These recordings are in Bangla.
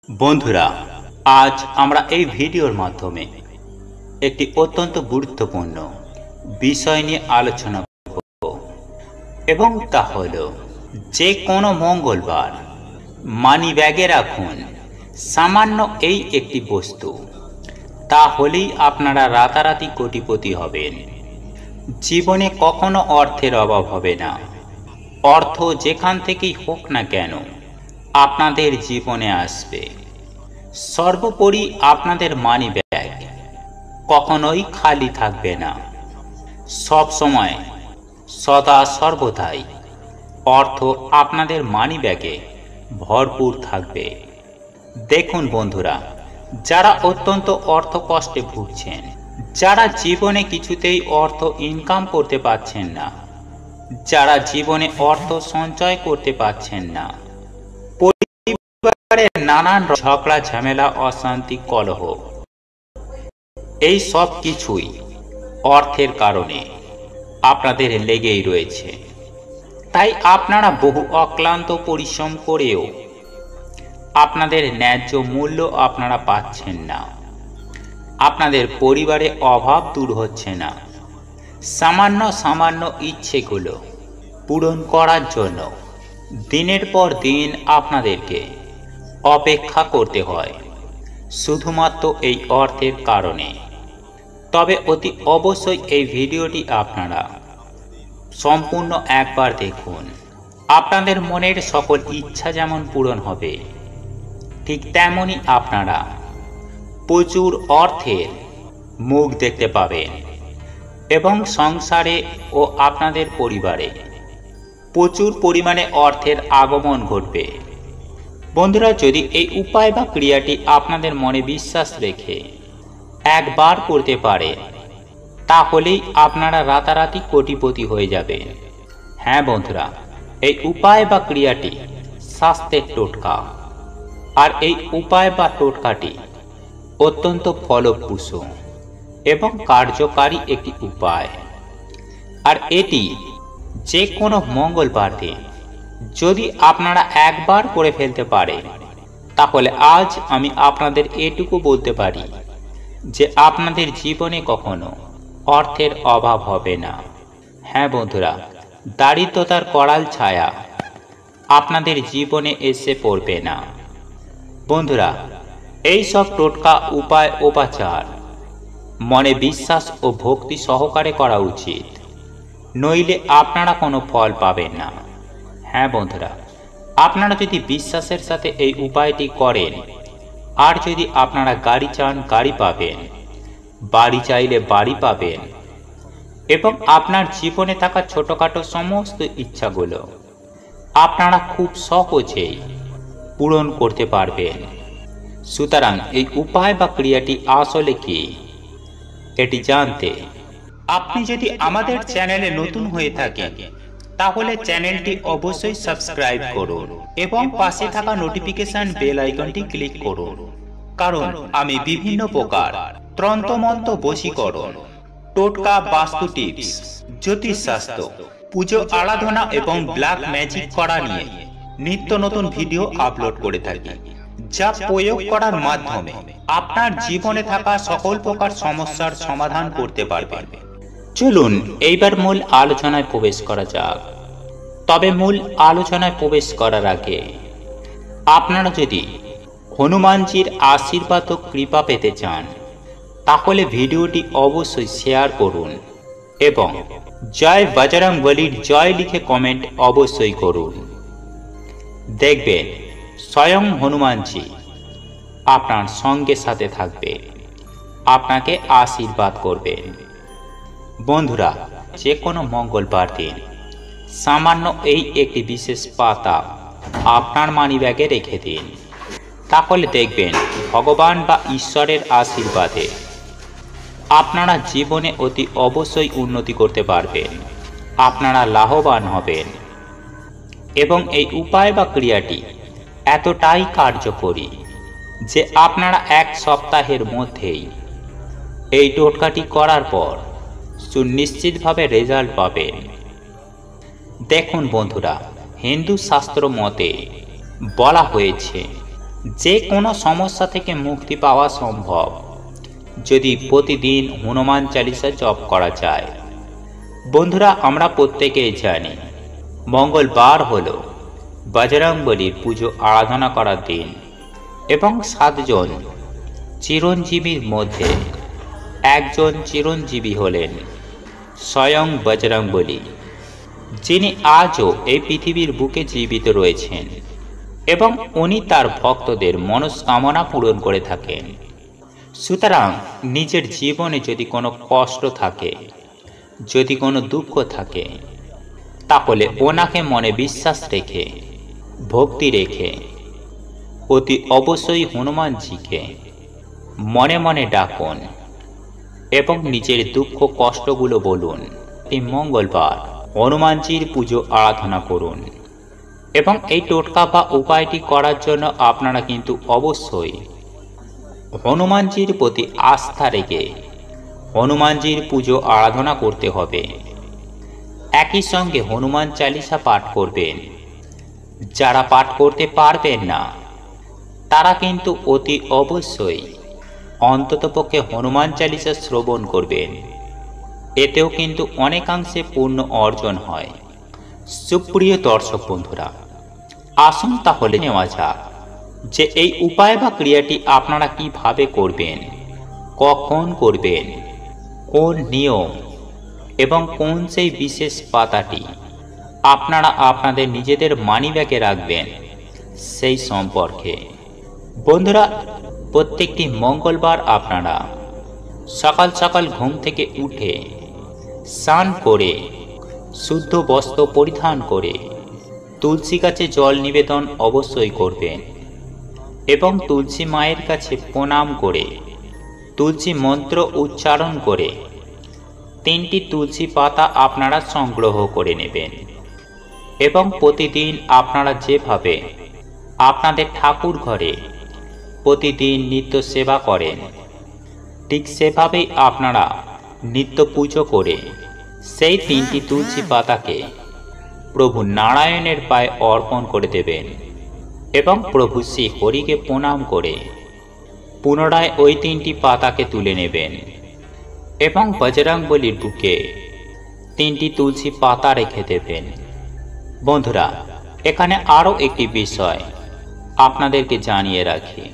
বন্ধুরা, আজ আমরা এই ভিডিওর মাধ্যমে একটি অত্যন্ত গুরুত্বপূর্ণ বিষয় নিয়ে আলোচনা করব এবং তা হলো যে কোনো মঙ্গলবার মানি ব্যাগে রাখুন সামান্য এই একটি বস্তু, তাহলেই আপনারা রাতারাতি কোটিপতি হবেন। জীবনে কখনো অর্থের অভাব হবে না। অর্থ যেখান থেকেই হোক না কেন আপনাদের জীবনে আসবে। সর্বোপরি আপনাদের মানি ব্যাগ কখনোই খালি থাকবে না। সব সময় সদা সর্বদাই অর্থ আপনাদের মানি ব্যাগে ভরপুর থাকবে। দেখুন বন্ধুরা, যারা অত্যন্ত অর্থ কষ্টে ভুগছেন, যারা জীবনে কিছুতেই অর্থ ইনকাম করতে পারছেন না, যারা জীবনে অর্থ সঞ্চয় করতে পারছেন না, পরিবারের নানান ঝগড়া ঝামেলা অশান্তি কলহ, এই সব কিছুই অর্থের কারণে আপনাদের লেগেই রয়েছে। তাই আপনারা বহু অক্লান্ত পরিশ্রম করেও আপনাদের ন্যায্য মূল্য আপনারা পাচ্ছেন না। আপনাদের পরিবারে অভাব দূর হচ্ছে না। সামান্য সামান্য ইচ্ছেগুলো পূরণ করার জন্য দিনের পর দিন আপনাদেরকে অপেক্ষা করতে হয়, শুধুমাত্র এই অর্থের কারণে। তবে অতি অবশ্যই এই ভিডিওটি আপনারা সম্পূর্ণ একবার দেখুন। আপনাদের মনের সকল ইচ্ছা যেমন পূরণ হবে, ঠিক তেমনই আপনারা প্রচুর অর্থের মুখ দেখতে পাবেন এবং সংসারে ও আপনাদের পরিবারে প্রচুর পরিমাণে অর্থের আগমন ঘটবে। বন্ধুরা, যদি এই উপায় বা ক্রিয়াটি আপনাদের মনে বিশ্বাস রেখে একবার করতে পারে, তাহলেই আপনারা রাতারাতি কোটিপতি হয়ে যাবেন। হ্যাঁ বন্ধুরা, এই উপায় বা ক্রিয়াটি স্বাস্থ্যের টোটকা, আর এই উপায় বা টোটকাটি অত্যন্ত ফলপ্রসূ এবং কার্যকারী একটি উপায়। আর এটি যে কোনো মঙ্গলবার দিন যদি আপনারা একবার করে ফেলতে পারেন, তাহলে আজ আমি আপনাদের এটুকু বলতে পারি যে আপনাদের জীবনে কখনো অর্থের অভাব হবে না। হ্যাঁ বন্ধুরা, দারিদ্রতার করাল ছায়া আপনাদের জীবনে এসে পড়বে না। বন্ধুরা, এই সব টোটকা উপায় উপাচার মনে বিশ্বাস ও ভক্তি সহকারে করা উচিত, নইলে আপনারা কোনো ফল পাবেন না। হ্যাঁ বন্ধুরা, আপনারা যদি বিশ্বাসের সাথে এই উপায়টি করেন, আর যদি আপনারা গাড়ি চান গাড়ি পাবেন, বাড়ি চাইলে বাড়ি পাবেন, এবং আপনার জীবনে থাকা ছোটখাটো সমস্ত ইচ্ছাগুলো আপনারা খুব সহজেই পূরণ করতে পারবেন। সুতরাং এই উপায় বা ক্রিয়াটি আসলে কি, এটি জানতে আপনি যদি আমাদের চ্যানেলে নতুন হয়ে থাকেন, তাহলে চ্যানেলটি অবশ্যই সাবস্ক্রাইব করুন এবং পাশে থাকা নোটিফিকেশন বেল আইকনটি ক্লিক করুন। কারণ আমি বিভিন্ন প্রকার তন্ত্রমন্ত্র, বশীকরণ, টোটকা, বাস্তু টিপস, জ্যোতিষশাস্ত্র, পুজো আরাধনা এবং ব্ল্যাক ম্যাজিক করা নিয়ে নিত্য নতুন ভিডিও আপলোড করে থাকি, যা প্রয়োগ করার মাধ্যমে আপনার জীবনে থাকা সকল প্রকার সমস্যার সমাধান করতে পারবেন। চলুন এইবার মূল আলোচনায় প্রবেশ করা যাক। তবে মূল আলোচনায় প্রবেশ করার আগে আপনারা যদি হনুমানজির আশীর্বাদ ও কৃপা পেতে চান, তাহলে ভিডিওটি অবশ্যই শেয়ার করুন এবং জয় বজরংবলীর জয় লিখে কমেন্ট অবশ্যই করুন। দেখবেন স্বয়ং হনুমানজি আপনার সঙ্গে সাথে থাকবে, আপনাকে আশীর্বাদ করবেন। বন্ধুরা, যে কোনো মঙ্গলবার দিন সামান্য এই একটি বিশেষ পাতা আপনার মানিব্যাগে রেখে দিন, তাহলে দেখবেন ভগবান বা ঈশ্বরের আশীর্বাদে আপনারা জীবনে অতি অবশ্যই উন্নতি করতে পারবেন, আপনারা লাভবান হবেন। এবং এই উপায় বা ক্রিয়াটি এতটাই কার্যকরী যে আপনারা এক সপ্তাহের মধ্যেই এই টোটকাটি করার পর সুনিশ্চিতভাবে রেজাল্ট পাবেন। দেখুন বন্ধুরা, হিন্দু শাস্ত্র মতে বলা হয়েছে যে কোনো সমস্যা থেকে মুক্তি পাওয়া সম্ভব যদি প্রতিদিন হনুমান চালিসা জপ করা যায়। বন্ধুরা, আমরা প্রত্যেকেই জানি মঙ্গলবার হলো বজরংবলীর পুজো আরাধনা করার দিন এবং 7 জন চিরঞ্জীবীর মধ্যে একজন চিরঞ্জীবী হলেন স্বয়ং বজরংবলী, যিনি আজও এই পৃথিবীর বুকে জীবিত রয়েছেন এবং উনি তার ভক্তদের মনস্কামনা পূরণ করে থাকেন। সুতরাং নিজের জীবনে যদি কোনো কষ্ট থাকে, যদি কোনো দুঃখ থাকে, তাহলে ওনাকে মনে বিশ্বাস রেখে, ভক্তি রেখে অতি অবশ্যই হনুমানজিকে মনে মনে ডাকুন এবং নিজের দুঃখ কষ্টগুলো বলুন। এই মঙ্গলবার হনুমানজির পুজো আরাধনা করুন এবং এই টোটকা বা উপায়টি করার জন্য আপনারা কিন্তু অবশ্যই হনুমানজির প্রতি আস্থা রেখে হনুমানজির পুজো আরাধনা করতে হবে। একই সঙ্গে হনুমান চালিসা পাঠ করবেন। যারা পাঠ করতে পারবেন না তারা কিন্তু অতি অবশ্যই অন্ততপক্ষে হনুমান চালিসা শ্রবণ করবেন। এতেও কিন্তু অনেকাংশে পূর্ণ অর্জন হয়। সুপ্রিয় দর্শক বন্ধুরা, আসুন তাহলে নেওয়া যাক যে এই উপায় বা ক্রিয়াটি আপনারা কিভাবে করবেন, কখন করবেন, কোন নিয়ম এবং কোন সেই বিশেষ পাতাটি আপনারা আপনাদের নিজেদের মানিব্যাগে রাখবেন সেই সম্পর্কে। বন্ধুরা, প্রত্যেকটি মঙ্গলবার আপনারা সকাল সকাল ঘুম থেকে উঠে স্নান করে শুদ্ধ বস্ত্র পরিধান করে তুলসী গাছে জল নিবেদন অবশ্যই করবেন এবং তুলসী মায়ের কাছে প্রণাম করে তুলসী মন্ত্র উচ্চারণ করে 3টি তুলসী পাতা আপনারা সংগ্রহ করে নেবেন এবং প্রতিদিন আপনারা যেভাবে আপনাদের ঠাকুর ঘরে প্রতিদিন নিত্য সেবা করেন ঠিক সেভাবেই আপনারা নিত্য পুজো করে সেই 3টি তুলসী পাতাকে প্রভু নারায়ণের পায়ে অর্পণ করে দেবেন এবং প্রভু শ্রী হরিকে প্রণাম করে পুনরায় ওই 3টি পাতাকে তুলে নেবেন এবং বজরংবলীর বুকে 3টি তুলসী পাতা রেখে দেবেন। বন্ধুরা, এখানে আরও একটি বিষয় আপনাদেরকে জানিয়ে রাখি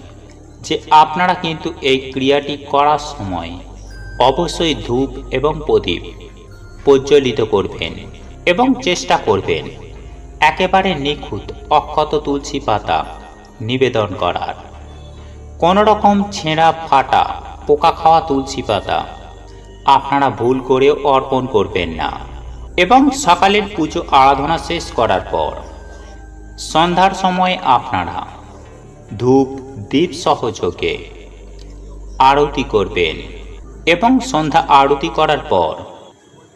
যে আপনারা কিন্তু এই ক্রিয়াটি করার সময় অবশ্যই ধূপ এবং প্রদীপ প্রজ্বলিত করবেন এবং চেষ্টা করবেন একেবারে নিখুঁত অক্ষত তুলসী পাতা নিবেদন করার। কোনো রকম ছেঁড়া ফাটা পোকা খাওয়া তুলসী পাতা আপনারা ভুল করেও অর্পণ করবেন না। এবং সকালের পুজো আরাধনা শেষ করার পর সন্ধ্যার সময় আপনারা ধূপ দীপ সহযোগে আরতি করবেন এবং সন্ধ্যা আরতি করার পর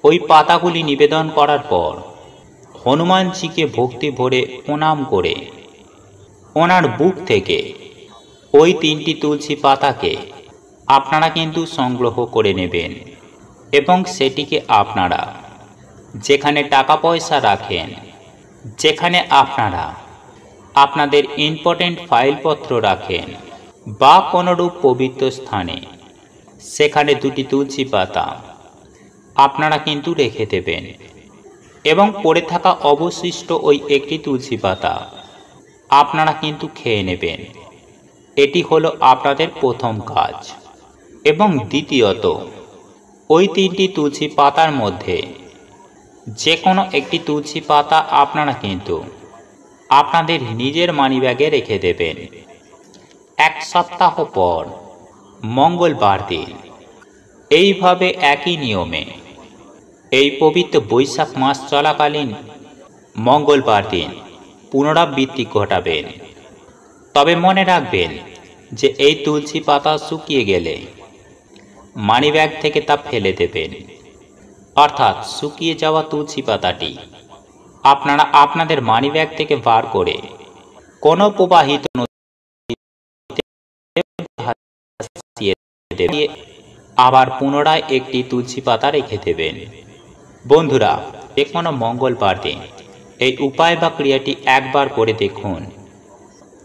ওই পাতাগুলি নিবেদন করার পর হনুমানজিকে ভক্তি ভরে প্রণাম করে ওনার বুক থেকে ওই 3টি তুলসী পাতাকে আপনারা কিন্তু সংগ্রহ করে নেবেন এবং সেটিকে আপনারা যেখানে টাকা পয়সা রাখেন, যেখানে আপনারা আপনাদের ইম্পর্টেন্ট ফাইলপত্র রাখেন বা কোনোরূপ পবিত্র স্থানে সেখানে 2টি তুলসী পাতা আপনারা কিন্তু রেখে দেবেন এবং পড়ে থাকা অবশিষ্ট ওই 1টি তুলসী পাতা আপনারা কিন্তু খেয়ে নেবেন। এটি হলো আপনাদের প্রথম কাজ। এবং দ্বিতীয়ত, ওই 3টি তুলসী পাতার মধ্যে যে কোনো একটি তুলসী পাতা আপনারা কিন্তু আপনাদের নিজের মানিব্যাগে রেখে দেবেন। 1 সপ্তাহ পর মঙ্গলবার দিন এইভাবে একই নিয়মে এই পবিত্র বৈশাখ মাস চলাকালীন মঙ্গলবার দিন পুনরাবৃত্তি ঘটাবেন। তবে মনে রাখবেন যে এই তুলসী পাতা শুকিয়ে গেলে মানিব্যাগ থেকে তা ফেলে দেবেন, অর্থাৎ শুকিয়ে যাওয়া তুলসী পাতাটি আপনারা আপনাদের মানিব্যাগ থেকে বার করে কোনো প্রবাহিত নদীতে আবার পুনরায় একটি তুলসী পাতা রেখে দেবেন। বন্ধুরা, যে কোনো মঙ্গলবার দিন এই উপায় বা ক্রিয়াটি একবার করে দেখুন।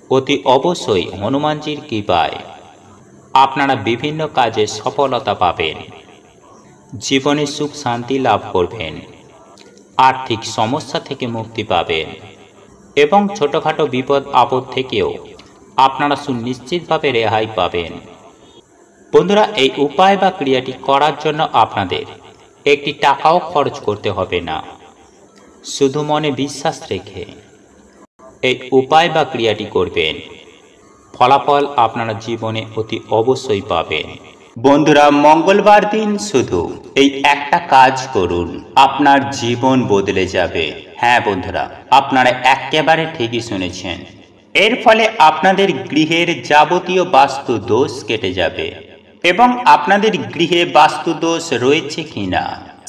অতি অবশ্যই হনুমানজির কৃপায় আপনারা বিভিন্ন কাজে সফলতা পাবেন, জীবনে সুখ শান্তি লাভ করবেন, আর্থিক সমস্যা থেকে মুক্তি পাবেন এবং ছোটখাটো বিপদ আপদ থেকেও আপনারা সুনিশ্চিতভাবে রেহাই পাবেন। বন্ধুরা, এই উপায় বা ক্রিয়াটি করার জন্য আপনাদের একটি টাকাও খরচ করতে হবে না। শুধু মনে বিশ্বাস রেখে এই উপায় বা ক্রিয়াটি করবেন, ফলাফল আপনারা জীবনে অতি অবশ্যই পাবেন। বন্ধুরা, মঙ্গলবার দিন শুধু এই একটা কাজ করুন, আপনার জীবন বদলে যাবে। হ্যাঁ বন্ধুরা, আপনারা একেবারে ঠিকই শুনেছেন। এর ফলে আপনাদের গৃহের যাবতীয় বাস্তু দোষ কেটে যাবে এবং আপনাদের গৃহে বাস্তু দোষ রয়েছে কিনা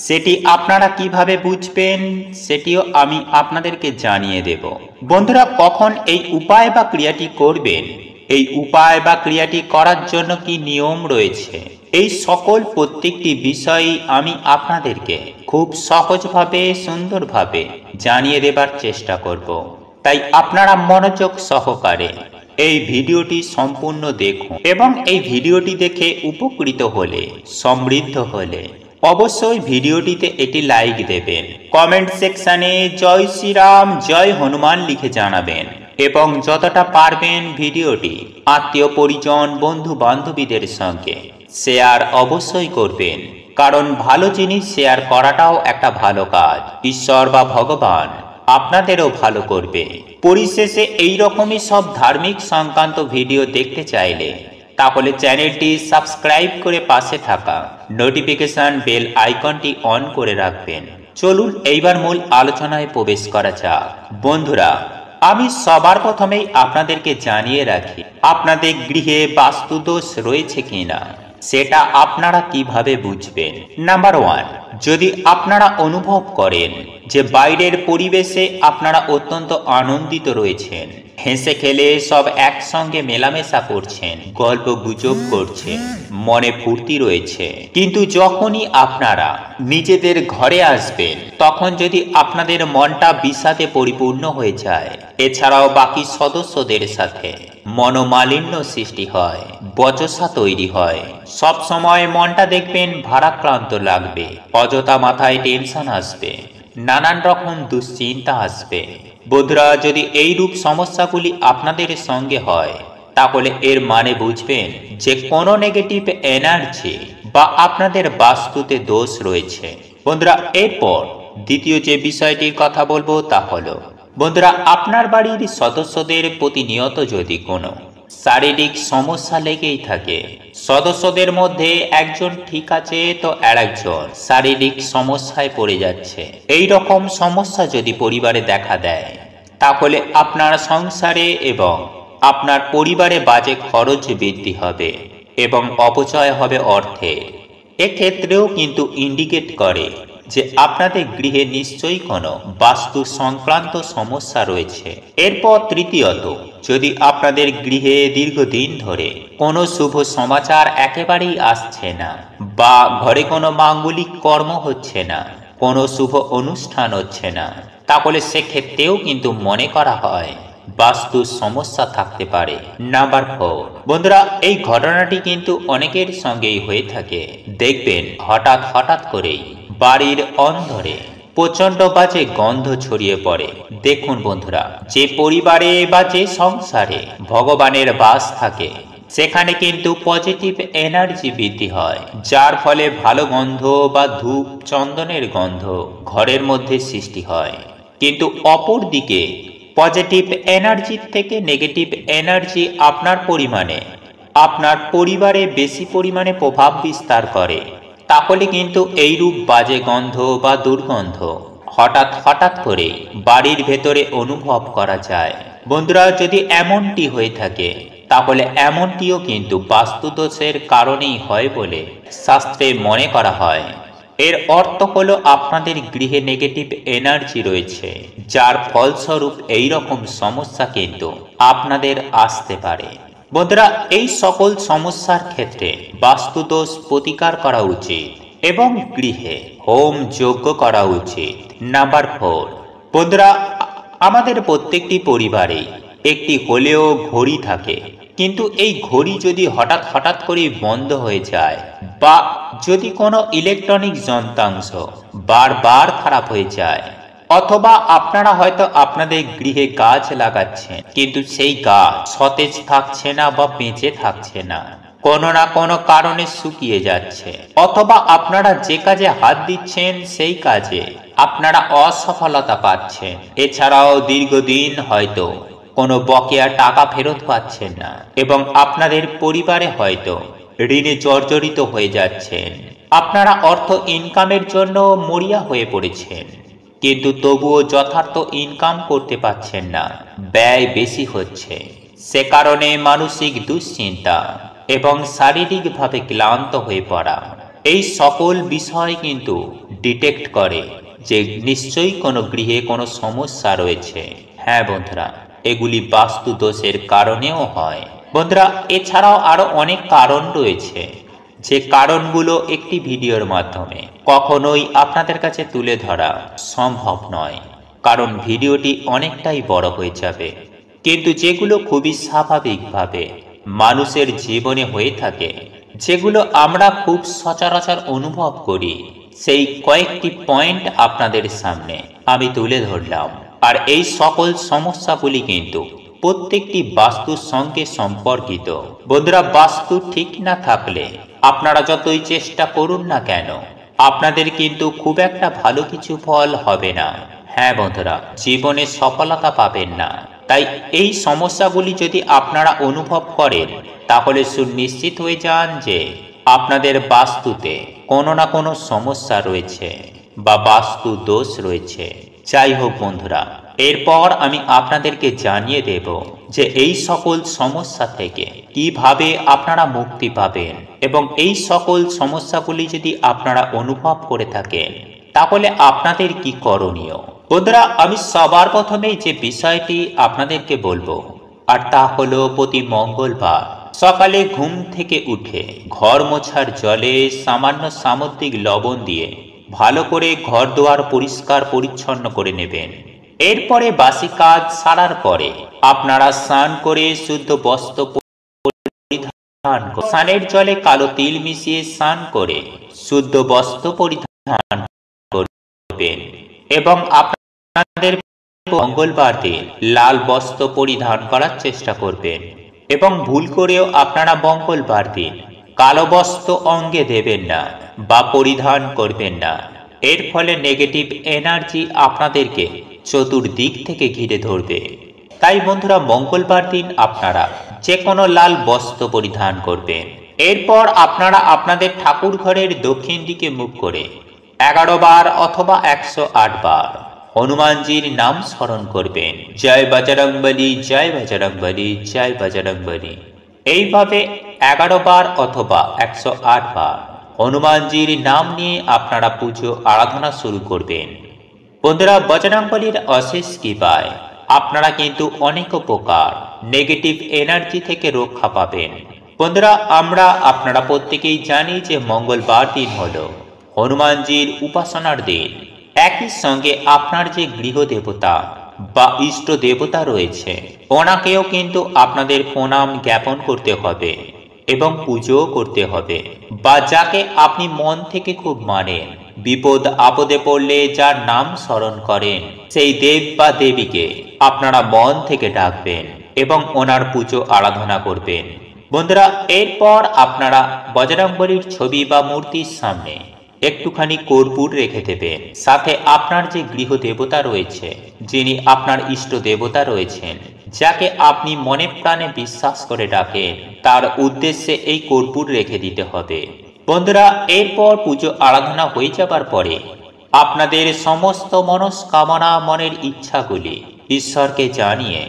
সেটি আপনারা কিভাবে বুঝবেন সেটিও আমি আপনাদেরকে জানিয়ে দেব। বন্ধুরা, কখন এই উপায় বা ক্রিয়াটি করবেন, এই উপায় বা ক্রিয়াটি করার জন্য কি নিয়ম রয়েছে, এই সকল প্রত্যেকটি বিষয়ই আমি আপনাদেরকে খুব সহজভাবে সুন্দরভাবে জানিয়ে দেবার চেষ্টা করব। তাই আপনারা মনোযোগ সহকারে এই ভিডিওটি সম্পূর্ণ দেখুন এবং এই ভিডিওটি দেখে উপকৃত হলে, সমৃদ্ধ হলে অবশ্যই ভিডিওটিতে একটি লাইক দেবেন, কমেন্ট সেকশনে জয় শ্রীরাম জয় হনুমান লিখে জানাবেন এবং যতটা পারবেন ভিডিওটি আত্মীয় পরিজন বন্ধু বান্ধবীদের সঙ্গে শেয়ার অবশ্যই করবেন, কারণ ভালো জিনিস শেয়ার করাটাও একটা ভালো কাজ। ঈশ্বর বা ভগবান আপনাদেরও ভালো করবে। পরিশেষে এই রকমই সব ধার্মিক সংক্রান্ত ভিডিও দেখতে চাইলে তাহলে চ্যানেলটি সাবস্ক্রাইব করে পাশে থাকা নোটিফিকেশন বেল আইকনটি অন করে রাখবেন। চলুন এইবার মূল আলোচনায় প্রবেশ করা যাক। বন্ধুরা, আমি সবার প্রথমেই আপনাদেরকে জানিয়ে রাখি, আপনাদের গৃহে বাস্তুদোষ রয়েছে কিনা সেটা আপনারা কিভাবে বুঝবেন। নাম্বার 1, যদি আপনারা অনুভব করেন যে বাইরের পরিবেশে আপনারা অত্যন্ত আনন্দিত রয়েছেন, হেসে খেলে সব একসঙ্গে মেলামেশা করছেন, গল্প গুজব করছেন, মনে ফুর্তি রয়েছে, কিন্তু যখনই আপনারা নিজেদের ঘরে আসবেন তখন যদি আপনাদের মনটা বিষাদে পরিপূর্ণ হয়ে যায়, এছাড়াও বাকি সদস্যদের সাথে মনোমালিন্য সৃষ্টি হয়, বচসা তৈরি হয়, সব সময় মনটা দেখবেন ভারাক্রান্ত লাগবে, অযথা মাথায় টেনশন আসবে, নানান রকম দুশ্চিন্তা আসবে। বন্ধুরা, যদি এই রূপ সমস্যাগুলি আপনাদের সঙ্গে হয় তাহলে এর মানে বুঝবেন যে কোনো নেগেটিভ এনার্জি বা আপনাদের বাস্তুতে দোষ রয়েছে। বন্ধুরা, এরপর দ্বিতীয় যে বিষয়টির কথা বলবো তা হলো, বন্ধুরা, আপনার বাড়ির সদস্যদের প্রতিনিয়ত যদি কোনো শারীরিক সমস্যা লেগেই থাকে, সদস্যদের মধ্যে একজন ঠিক আছে তো আরেকজন শারীরিক সমস্যায় পড়ে যাচ্ছে, এই রকম সমস্যা যদি পরিবারে দেখা দেয় তাহলে আপনার সংসারে এবং আপনার পরিবারে বাজে খরচ বৃদ্ধি হবে এবং অপচয় হবে অর্থের। এক্ষেত্রেও কিন্তু ইন্ডিকেট করে যে আপনাদের গৃহে নিশ্চয়ই কোনো বাস্তু সংক্রান্ত সমস্যা রয়েছে। এরপর তৃতীয়ত, যদি আপনাদের গৃহে দীর্ঘদিন ধরে কোনো শুভ সমাচার একেবারেই আসছে না বা ঘরে কোনো মাঙ্গলিক কর্ম হচ্ছে না, কোনো শুভ অনুষ্ঠান হচ্ছে না, তাহলে সেক্ষেত্রেও কিন্তু মনে করা হয় বাস্তু সমস্যা থাকতে পারে। নাম্বার 4, বন্ধুরা, এই ঘটনাটি কিন্তু অনেকের সঙ্গেই হয়ে থাকে। দেখবেন হঠাৎ করেই বাড়ির অন্দরে প্রচন্ড বাজে গন্ধ ছড়িয়ে পড়ে। দেখুন বন্ধুরা, যে পরিবারে বা যে সংসারে ভগবানের বাস থাকে সেখানে কিন্তু পজিটিভ এনার্জি বৃদ্ধি হয়, যার ফলে ভালো গন্ধ বা ধূপ চন্দনের গন্ধ ঘরের মধ্যে সৃষ্টি হয়। কিন্তু অপর দিকে পজিটিভ এনার্জির থেকে নেগেটিভ এনার্জি আপনার পরিবারে বেশি পরিমাণে প্রভাব বিস্তার করে, তাহলে কিন্তু এইরূপ বাজে গন্ধ বা দুর্গন্ধ হঠাৎ করে বাড়ির ভেতরে অনুভব করা যায়। বন্ধুরা, যদি এমনটি হয়ে থাকে তাহলে এমনটিও কিন্তু বাস্তুদোষের কারণেই হয় বলে শাস্ত্রে মনে করা হয়। এর অর্থ হলো আপনাদের গৃহে নেগেটিভ এনার্জি রয়েছে, যার ফলস্বরূপ এই রকম সমস্যা কিন্তু আপনাদের আসতে পারে। বন্ধুরা, এই সকল সমস্যার ক্ষেত্রে বাস্তুদোষ প্রতিকার করা উচিত এবং গৃহে হোম যজ্ঞ করা উচিত। নাম্বার 4, বন্ধুরা, আমাদের প্রত্যেকটি পরিবারেই একটি হলেও ঘড়ি থাকে, কিন্তু এই ঘড়ি যদি হঠাৎ করে বন্ধ হয়ে যায় বা যদি কোনো ইলেকট্রনিক যন্ত্রাংশ বারবার খারাপ হয়ে যায়, অথবা আপনারা হয়তো আপনাদের গৃহে গাছ লাগাচ্ছেন কিন্তু সেই গাছ সতেজ থাকছে না বা বেঁচে থাকছে না, কোনো না কোনো কারণে শুকিয়ে যাচ্ছে, অথবা আপনারা যে কাজে হাত দিচ্ছেন সেই কাজে আপনারা অসফলতা পাচ্ছেন, এছাড়াও দীর্ঘদিন হয়তো কোনো বকেয়া টাকা ফেরত পাচ্ছেন না এবং আপনাদের পরিবারে হয়তো ঋণে জর্জরিত হয়ে যাচ্ছেন। আপনারা অর্থ ইনকামের জন্য মরিয়া হয়ে পড়েছেন, কিন্তু তবুও যথার্থ ইনকাম করতে পারছেন না, ব্যয় বেশি হচ্ছে। সে কারণে মানসিক দুশ্চিন্তা এবং শারীরিকভাবে ক্লান্ত হয়ে পড়া, এই সকল বিষয় কিন্তু ডিটেক্ট করে যে নিশ্চয়ই কোনো গৃহে কোনো সমস্যা রয়েছে। হ্যাঁ বন্ধুরা, এগুলি বাস্তু দোষের কারণেও হয়। বন্ধুরা, এছাড়াও আরো অনেক কারণ রয়েছে, যে কারণগুলো একটি ভিডিওর মাধ্যমে কখনোই আপনাদের কাছে তুলে ধরা সম্ভব নয়, কারণ ভিডিওটি অনেকটাই বড় হয়ে যাবে। কিন্তু যেগুলো খুবই স্বাভাবিকভাবে মানুষের জীবনে হয়ে থাকে, যেগুলো আমরা খুব সচরাচর অনুভব করি, সেই কয়েকটি পয়েন্ট আপনাদের সামনে আমি তুলে ধরলাম। আর এই সকল সমস্যাগুলি কিন্তু প্রত্যেকটি বাস্তুর সঙ্গে সম্পর্কিত। বন্ধুরা, বাস্তু ঠিক না থাকলে আপনারা যতই চেষ্টা করুন না কেন, আপনাদের কিন্তু খুব একটা ভালো কিছু ফল হবে না। হ্যাঁ বন্ধুরা, জীবনে সফলতা পাবেন না। তাই এই সমস্যাগুলি যদি আপনারা অনুভব করেন, তাহলে সুনিশ্চিত হয়ে যান যে আপনাদের বাস্তুতে কোনো না কোনো সমস্যা রয়েছে বা বাস্তু দোষ রয়েছে। যাই হোক বন্ধুরা, এরপর আমি আপনাদেরকে জানিয়ে দেব যে এই সকল সমস্যা থেকে কিভাবে আপনারা মুক্তি পাবেন, এবং এই সকল সমস্যাগুলি যদি আপনারা অনুভব করে থাকেন তাহলে আপনাদের কি করণীয়। বন্ধুরা, আমি সবার প্রথমেই যে বিষয়টি আপনাদেরকে বলবো, আর তা হলো প্রতি মঙ্গলবার সকালে ঘুম থেকে উঠে ঘর মোছার জলে সামান্য সামুদ্রিক লবণ দিয়ে ভালো করে ঘর দুয়ার পরিষ্কার পরিচ্ছন্ন করে নেবেন। এরপরে বাসি কাজ সারার পরে আপনারা স্নান করে শুদ্ধ বস্ত্র পরিধান, স্নানের জলে কালো তিল মিশিয়ে স্নান করে শুদ্ধ বস্ত্র পরিধান করবেন এবং আপনাদের মঙ্গলবার দিন লাল বস্ত্র পরিধান করার চেষ্টা করবেন, এবং ভুল করেও আপনারা মঙ্গলবার দিন কালো বস্ত্র অঙ্গে দেবেন না বা পরিধান করবেন না। এর ফলে নেগেটিভ এনার্জি আপনাদেরকে চতুর্দিক থেকে ঘিরে ধরবে। তাই বন্ধুরা, মঙ্গলবার দিন আপনারা যে কোনো লাল বস্ত্র পরিধান করবেন। এরপর আপনারা আপনাদের ঠাকুর ঘরের দক্ষিণ দিকে মুখ করে 11 বার অথবা 108 বার হনুমানজির নাম স্মরণ করবেন। জয় বজরংবলী, জয় বজরংবলী, জয় বজরংবলী। এইভাবে 11 বার অথবা 108 বার হনুমানজির নাম নিয়ে আপনারা পুজো আরাধনা শুরু করবেন। বন্ধুরা, বজরংবলীর অশেষ কৃপায় আপনারা কিন্তু অনেক উপকার, নেগেটিভ এনার্জি থেকে রক্ষা পাবেন। বন্ধুরা, আপনারা প্রত্যেকেই জানি যে মঙ্গলবার দিন হলো হনুমানজির উপাসনার দিন। একই সঙ্গে আপনার যে গৃহ দেবতা বা ইষ্ট দেবতা রয়েছে, ওনাকেও কিন্তু আপনাদের প্রণাম জ্ঞাপন করতে হবে এবং পুজো করতে হবে, বা যাকে আপনি মন থেকে খুব মানেন, বিপদ আপদে পড়লে যার নাম স্মরণ করেন, সেই দেব বা দেবীকে আপনারা মন থেকে ডাকবেন এবং ওনার পুজো আরাধনা করবেন। বন্ধুরা, এরপর আপনারা বজরংবলীর ছবি বা মূর্তির সামনে একটুখানি কর্পূর রেখে দেবেন। সাথে আপনার যে গৃহ দেবতা রয়েছে, যিনি আপনার ইষ্ট দেবতা রয়েছেন, যাকে আপনি মনে প্রাণে বিশ্বাস করে ডাকেন, তার উদ্দেশ্যে এই কর্পূর রেখে দিতে হবে। বন্ধুরা, এরপর পুজো আরাধনা হয়ে যাবার পরে আপনাদের সমস্ত মনস্কামনা, মনের ইচ্ছাগুলি ঈশ্বরকে জানিয়ে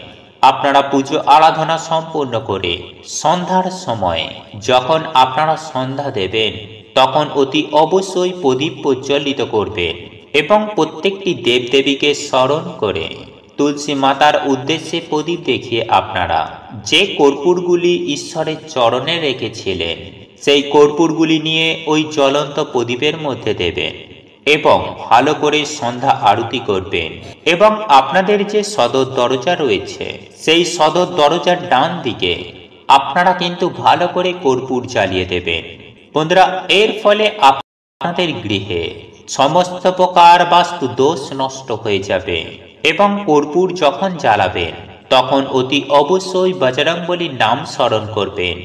আপনারা পুজো আরাধনা সম্পূর্ণ করে সন্ধ্যার সময়ে যখন আপনারা সন্ধ্যা দেবেন, তখন অতি অবশ্যই প্রদীপ প্রজ্বলিত করবেন এবং প্রত্যেকটি দেবদেবীকে স্মরণ করে তুলসী মাতার উদ্দেশ্যে প্রদীপ দেখিয়ে আপনারা যে কর্পূরগুলি ঈশ্বরের চরণে রেখেছিলেন, সেই কর্পূরগুলি নিয়ে ওই জ্বলন্ত প্রদীপের মধ্যে দেবেন। এবং ভালো করে সন্ধ্যা আরতি করবেন এবং আপনাদের যে সদর দরজা রয়েছে সেই সদর দরজার ডান দিকে আপনারা কিন্তু ভালো করে কর্পূর জ্বালিয়ে দেবেন। বন্ধুরা, এর ফলে আপনাদের গৃহে সমস্ত প্রকার বাস্তু দোষ নষ্ট হয়ে যাবে এবং কর্পূর যখন জ্বালাবেন তখন অতি অবশ্যই বজরংবলীর নাম স্মরণ করবেন,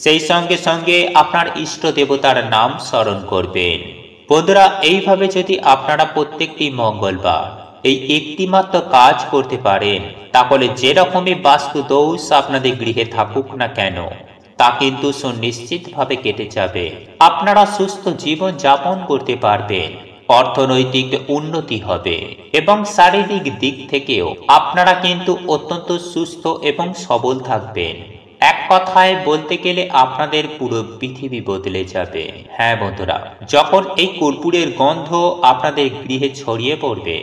সেই সঙ্গে সঙ্গে আপনার ইষ্ট দেবতার নাম স্মরণ করবেন। বন্ধুরা, এইভাবে যদি আপনারা প্রত্যেকটি মঙ্গলবার এই একটি মাত্র কাজ করতে পারেন তাহলে যেরকমই বাস্তু দোষ আপনাদের গৃহে থাকুক না কেন তা কিন্তু সুনিশ্চিতভাবে কেটে যাবে। আপনারা সুস্থ জীবন যাপন করতে পারবেন, অর্থনৈতিক উন্নতি হবে এবং শারীরিক দিক থেকেও আপনারা কিন্তু অত্যন্ত সুস্থ এবং সবল থাকবেন। এক কথায় বলতে গেলে আপনাদের পুরো পৃথিবী বদলে যাবে। হ্যাঁ বন্ধুরা, যখন এই কর্পূরের গন্ধ আপনাদের গৃহে ছড়িয়ে পড়বে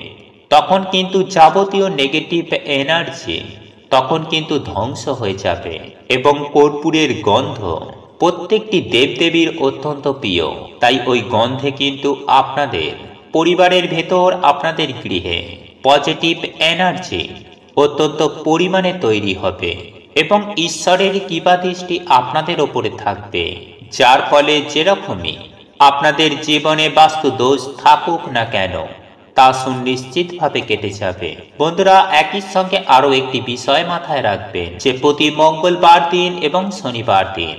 তখন কিন্তু যাবতীয় নেগেটিভ এনার্জি তখন কিন্তু ধ্বংস হয়ে যাবে এবং কর্পূরের গন্ধ প্রত্যেকটি দেবদেবীর অত্যন্ত প্রিয়। তাই ওই গন্ধে কিন্তু আপনাদের পরিবারের ভেতর আপনাদের গৃহে পজিটিভ এনার্জি অত্যন্ত পরিমাণে তৈরি হবে এবং ঈশ্বরের কৃপাদৃষ্টি আপনাদের ওপরে থাকবে, যার ফলে যেরকমই আপনাদের জীবনে বাস্তু দোষ থাকুক না কেন তা সুনিশ্চিতভাবে কেটে যাবে। বন্ধুরা, একই সঙ্গে আরো একটি বিষয় মাথায় রাখবেন যে প্রতি মঙ্গলবার দিন এবং শনিবার দিন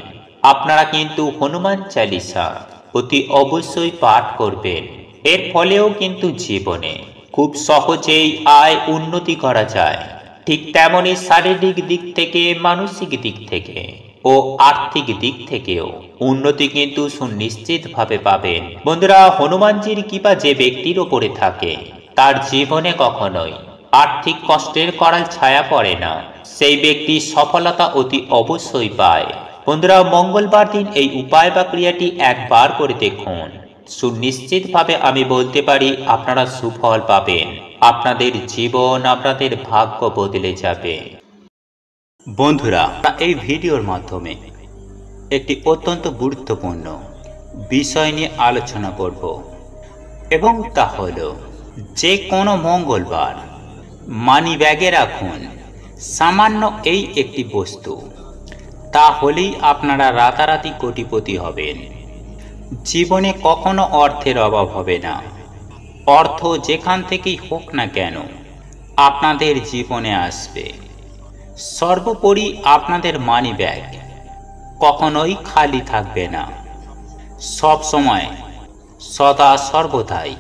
আপনারা কিন্তু হনুমান চালিসা অতি অবশ্যই পাঠ করবেন। এর ফলেও কিন্তু জীবনে খুব সহজেই আয় উন্নতি করা যায়, ঠিক তেমনি শারীরিক দিক থেকে, মানসিক দিক থেকে ও আর্থিক দিক থেকেও উন্নতি কিন্তু সুনিশ্চিতভাবে পাবেন। বন্ধুরা, হনুমানজির কৃপা যে ব্যক্তির ওপরে থাকে তার জীবনে কখনোই আর্থিক কষ্টের করাল ছায়া পড়ে না, সেই ব্যক্তি সফলতা অতি অবশ্যই পায়। বন্ধুরা, মঙ্গলবার দিন এই উপায় বা ক্রিয়াটি একবার করে দেখুন, সুনিশ্চিতভাবে আমি বলতে পারি আপনারা সুফল পাবেন, আপনাদের জীবন, আপনাদের ভাগ্য বদলে যাবে। বন্ধুরা, এই ভিডিওর মাধ্যমে একটি অত্যন্ত গুরুত্বপূর্ণ বিষয় নিয়ে আলোচনা করব এবং তা হলো যে কোনো মঙ্গলবার মানি ব্যাগে রাখুন সামান্য এই একটি বস্তু, তাহলেই আপনারা রাতারাতি কোটিপতি হবেন। জীবনে কখনো অর্থের অভাব হবে না। অর্থ যেখান থেকেই হোক না কেন আপনাদের জীবনে আসবে। সর্বোপরি আপনাদের মানি ব্যাগ কখনোই খালি থাকবে না, সব সময় সদা সর্বদাই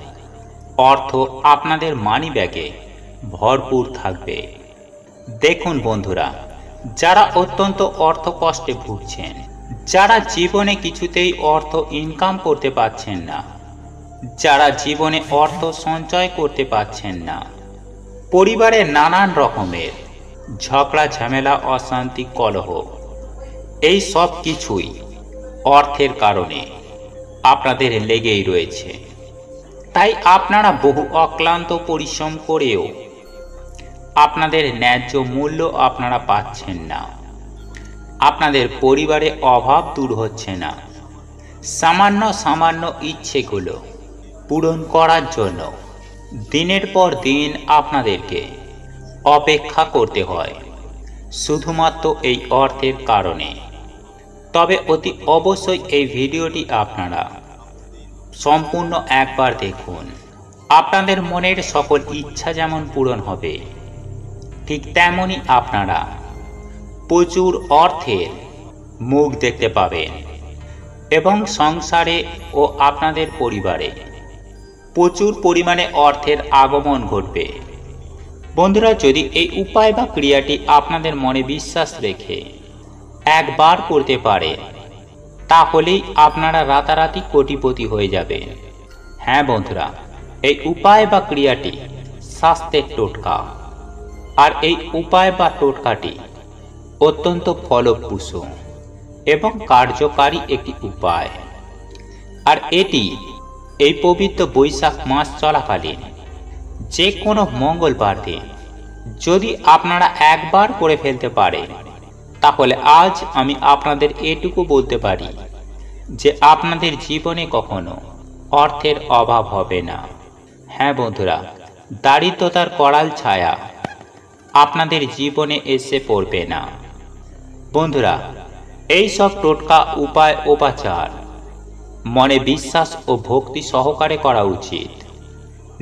অর্থ আপনাদের মানি ব্যাগে ভরপুর থাকবে। দেখুন বন্ধুরা, যারা অত্যন্ত অর্থ কষ্টে ভুগছেন, যারা জীবনে কিছুতেই অর্থ ইনকাম করতে পারছেন না, যারা জীবনে অর্থ সঞ্চয় করতে পারছেন না, পরিবারে নানান রকমের ঝগড়া ঝামেলা, অশান্তি, কলহ, এই সব কিছুই অর্থের কারণে আপনাদের লেগেই রয়েছে। তাই আপনারা বহু অক্লান্ত পরিশ্রম করেও আপনাদের ন্যায্য মূল্য আপনারা পাচ্ছেন না, আপনাদের পরিবারে অভাব দূর হচ্ছে না। সামান্য সামান্য ইচ্ছেগুলো পূরণ করার জন্য দিনের পর দিন আপনাদেরকে অপেক্ষা করতে হয়, শুধুমাত্র এই অর্থের কারণে। তবে অতি অবশ্যই এই ভিডিওটি আপনারা সম্পূর্ণ একবার দেখুন। আপনাদের মনের সকল ইচ্ছা যেমন পূরণ হবে, ঠিক তেমনি আপনারা প্রচুর অর্থের মুখ দেখতে পাবেন এবং সংসারে ও আপনাদের পরিবারে প্রচুর পরিমাণে অর্থের আগমন ঘটবে। বন্ধুরা, যদি এই উপায় বা ক্রিয়াটি আপনাদের মনে বিশ্বাস রেখে একবার করতে পারে তাহলেই আপনারা রাতারাতি কোটিপতি হয়ে যাবেন। হ্যাঁ বন্ধুরা, এই উপায় বা ক্রিয়াটি স্বাস্থ্যের টোটকা, আর এই উপায় বা টোটকাটি অত্যন্ত ফলপ্রসূ এবং কার্যকারী একটি উপায়। আর এটি এই পবিত্র বৈশাখ মাস চলাকালীন যে কোনো মঙ্গলবার দিন যদি আপনারা একবার করে ফেলতে পারেন তাহলে আজ আমি আপনাদের এটুকু বলতে পারি যে আপনাদের জীবনে কখনো অর্থের অভাব হবে না। হ্যাঁ বন্ধুরা, দারিদ্রতার করাল ছায়া আপনাদের জীবনে এসে পড়বে না। বন্ধুরা, এই সব টোটকা উপায় উপাচার মনে বিশ্বাস ও ভক্তি সহকারে করা উচিত,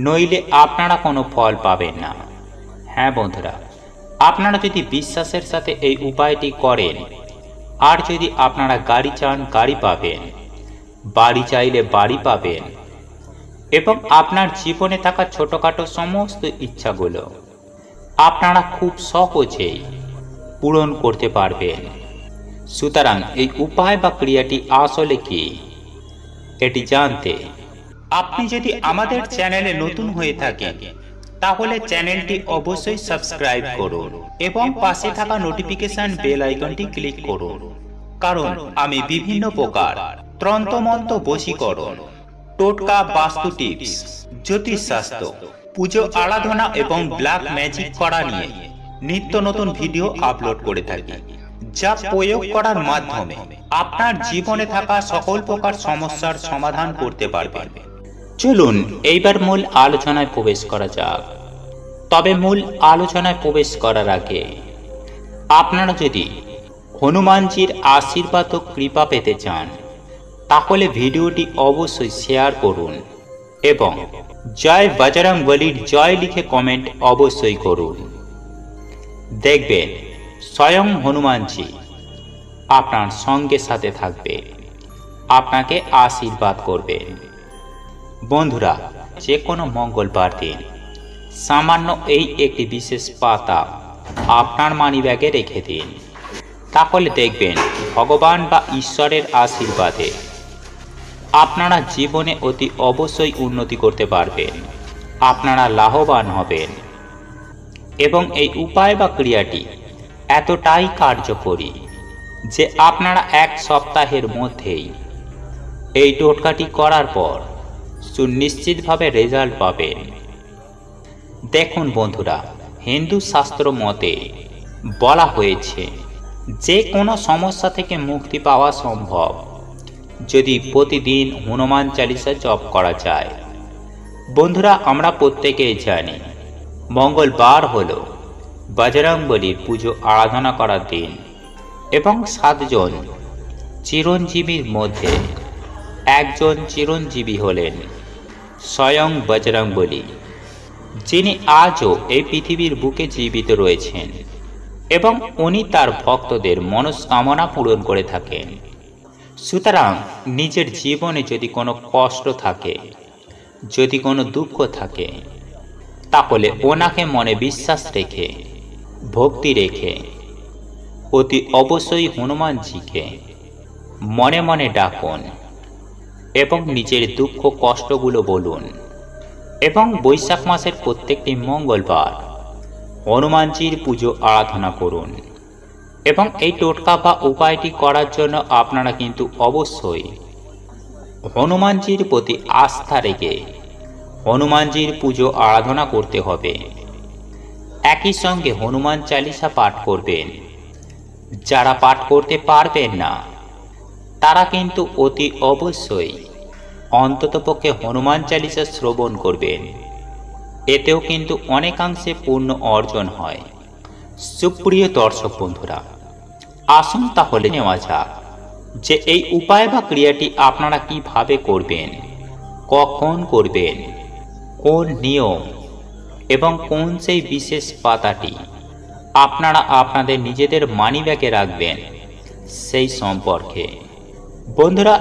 নইলে আপনারা কোনো ফল পাবেন না। হ্যাঁ বন্ধুরা, আপনারা যদি বিশ্বাসের সাথে এই উপায়টি করেন, আর যদি আপনারা গাড়ি চান গাড়ি পাবেন, বাড়ি চাইলে বাড়ি পাবেন, এবং আপনার জীবনে থাকা ছোটখাটো সমস্ত ইচ্ছাগুলো আপনারা খুব সহজেই পূরণ করতে পারবেন। সুতরাং এই উপায় বা ক্রিয়াটি আসলে কি, এটি জানতে আপনি যদি আমাদের চ্যানেলে নতুন হয়ে থাকেন, তাহলে চ্যানেলটি অবশ্যই সাবস্ক্রাইব করুন এবং পাশে থাকা নোটিফিকেশন বেল আইকনটি ক্লিক করুন, কারণ আমি বিভিন্ন প্রকার তন্ত্রমন্ত্র, বশীকরণ, টোটকা, বাস্তু টিপস, জ্যোতিষশাস্ত্র, পুজো আরাধনা এবং ব্ল্যাক ম্যাজিক করা নিয়ে নিত্য নতুন ভিডিও আপলোড করে থাকি, যা প্রয়োগ করার মাধ্যমে আপনার জীবনে থাকা সকল প্রকার সমস্যার সমাধান করতে পারবেন। চলুন এইবার মূল আলোচনায় প্রবেশ করা যাক। তবে মূল আলোচনায় প্রবেশ করার আগে আপনারা যদি হনুমানজির আশীর্বাদ ও কৃপা পেতে চান, তাহলে ভিডিওটি অবশ্যই শেয়ার করুন এবং জয় বজরংবলীর জয় লিখে কমেন্ট অবশ্যই করুন। দেখবেন স্বয়ং হনুমানজি আপনার সঙ্গে সাথে থাকবে, আপনাকে আশীর্বাদ করবেন। বন্ধুরা, যে কোনো মঙ্গলবার দিন সামান্য এই একটি বিশেষ পাতা আপনার মানিব্যাগে রেখে দিন, তাহলে দেখবেন ভগবান বা ঈশ্বরের আশীর্বাদে আপনারা জীবনে অতি অবশ্যই উন্নতি করতে পারবেন, আপনারা লাভবান হবেন। এবং এই উপায় বা ক্রিয়াটি এতটাই কার্যকরী যে আপনারা এক সপ্তাহের মধ্যেই এই টোটকাটি করার পর সুনিশ্চিতভাবে রেজাল্ট পাবেন। দেখুন বন্ধুরা, হিন্দু শাস্ত্র মতে বলা হয়েছে যে কোনো সমস্যা থেকে মুক্তি পাওয়া সম্ভব যদি প্রতিদিন হনুমান চালিসা জপ করা যায়। বন্ধুরা, আমরা প্রত্যেকেই জানি মঙ্গলবার হলো বজরংবলীর পুজো আরাধনা করার দিন, এবং 7 জন চিরঞ্জীবীর মধ্যে একজন চিরঞ্জীবী হলেন স্বয়ং বজরংবলী, যিনি আজও এই পৃথিবীর বুকে জীবিত রয়েছেন এবং উনি তার ভক্তদের মনস্কামনা পূরণ করে থাকেন। সুতরাং নিজের জীবনে যদি কোনো কষ্ট থাকে, যদি কোনো দুঃখ থাকে, তাহলে ওনাকে মনে বিশ্বাস রেখে, ভক্তি রেখে অতি অবশ্যই হনুমানজিকে মনে মনে ডাকুন এবং নিজের দুঃখ কষ্টগুলো বলুন। এবং বৈশাখ মাসের প্রত্যেকটি মঙ্গলবার হনুমানজির পুজো আরাধনা করুন। এবং এই টোটকা বা উপায়টি করার জন্য আপনারা কিন্তু অবশ্যই হনুমানজির প্রতি আস্থা রেখে হনুমানজির পুজো আরাধনা করতে হবে। একই সঙ্গে হনুমান চালিসা পাঠ করবেন। যারা পাঠ করতে পারবেন না, তারা কিন্তু অতি অবশ্যই অন্ততপক্ষে হনুমান চালিসা শ্রবণ করবেন, এতেও কিন্তু অনেকাংশে পূর্ণ অর্জন হয়। সুপ্রিয় দর্শক বন্ধুরা, আসুন তাহলে নেওয়া যাক যে এই উপায় বা ক্রিয়াটি আপনারা কিভাবে করবেন, কখন করবেন, কোন নিয়ম এবং কোন সেই বিশেষ পাতাটি আপনারা আপনাদের নিজেদের মানিব্যাগে রাখবেন সেই সম্পর্কে। বন্ধুরা,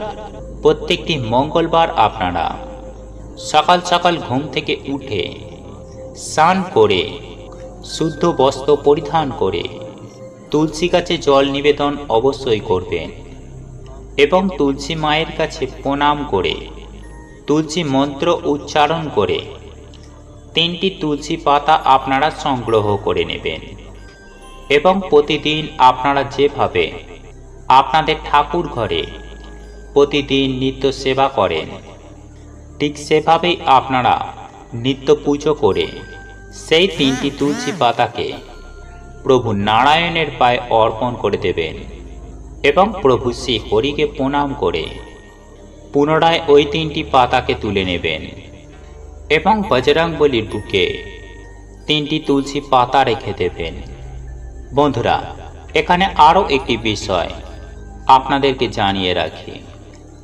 প্রত্যেকটি মঙ্গলবার আপনারা সকাল সকাল ঘুম থেকে উঠে স্নান করে শুদ্ধ বস্ত্র পরিধান করে তুলসী গাছে জল নিবেদন অবশ্যই করবেন এবং তুলসী মায়ের কাছে প্রণাম করে তুলসী মন্ত্র উচ্চারণ করে 3টি তুলসী পাতা আপনারা সংগ্রহ করে নেবেন। এবং প্রতিদিন আপনারা যেভাবে আপনাদের ঠাকুর ঘরে প্রতিদিন নিত্য সেবা করেন, ঠিক সেভাবেই আপনারা নিত্য পুজো করে সেই 3টি তুলসী পাতাকে প্রভু নারায়ণের পায়ে অর্পণ করে দেবেন এবং প্রভু শ্রী হরিকে প্রণাম করে পুনরায় ওই 3টি পাতাকে তুলে নেবেন এবং বজরংবলীর বুকে 3টি তুলসী পাতা রেখে দেবেন। বন্ধুরা, এখানে আরও একটি বিষয় আপনাদেরকে জানিয়ে রাখি